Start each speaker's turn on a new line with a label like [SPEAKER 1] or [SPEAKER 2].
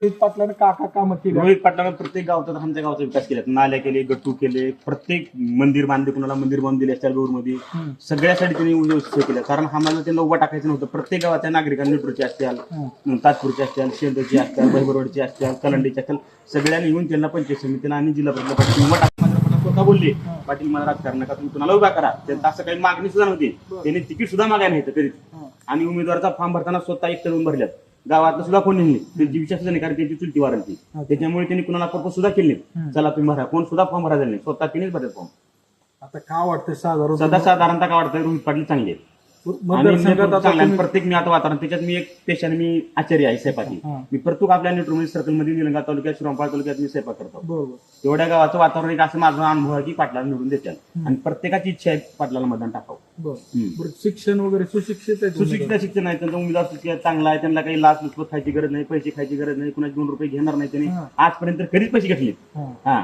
[SPEAKER 1] रोहित पाटलानं काका कामं केली.
[SPEAKER 2] रोहित पाटलानं प्रत्येक गावाचा आमच्या गावाचा विकास केला. नाल्या केले, गट्टू केले, प्रत्येक मंदिर बांधले, कुणाला मंदिर बांधून दिले असतात मध्ये सगळ्यासाठी त्यांनी व्यवस्थित केलं. कारण आम्हाला त्यांना उभा टाकायचं नव्हतं. प्रत्येक गावाच्या नागरिकांनी निटूरचे असतील, ताजपूरचे असतील, शेंदूरचे असतील, बहिबरवाडचे असतील, कलंडीचे असतील, सगळ्यांनी येऊन त्यांना पंचायत समितीनं आणि जिल्हा परिषद उभा टाकून स्वतः बोलले, पाटील मला राजकारण नका, तुम्ही कुणाला उभा करा. त्यांचं असं काही मागणी सुद्धा नव्हती. त्यांनी तिकीट सुद्धा मागायला नाही कधीच. आणि उमेदवाराचा फॉर्म भरताना स्वतः एकटं येऊन भरल्यात. गावातलं सुद्धा कोणी नाही, त्यांची विश्वास नाही, कारण त्यांची चुलती वारंती. त्याच्यामुळे त्यांनी कुणाला प्रपोज सुद्धा केले नाही, चला तुम्ही भरा. कोण सुद्धा फॉर्म भरायला नाही, स्वतः तिनेच भरले फॉर्म.
[SPEAKER 1] आता काय वाटतं
[SPEAKER 2] साधारणतः काय वाटतं, रोहित पाटील चांगले आहेत.
[SPEAKER 1] मतदारसंघात आता
[SPEAKER 2] चांगले. प्रत्येक मी आता वातावरण त्याच्यात मी एक पेशाने मी आचार्य आहे स्वयंपाकी. मी प्रत्येक आपल्या नेटवर्क सर्कलमध्ये निलंगा तालुक्यात, श्रीरामपूर तालुक्यात मी स्वयंपाक करतो.
[SPEAKER 1] बरोबर
[SPEAKER 2] तेवढ्या गावाचं वातावरण एक असं माझा अनुभव आहे की पाटलाला निवडून देतात आणि प्रत्येकाची इच्छा आहे पाटलाला मतदान टाकावं.
[SPEAKER 1] बरं शिक्षण वगैरे सुशिक्षित आहे.
[SPEAKER 2] सुशिक्षित शिक्षण आहे त्यांचा, उमेदवार शिक्षण चांगला आहे, त्यांना काही लाच लुचपत खायची गरज नाही, पैसे खायची गरज नाही, कुणाचे 2 रुपये घेणार नाही त्यांनी आजपर्यंत कधीच पैसे घेतले. हा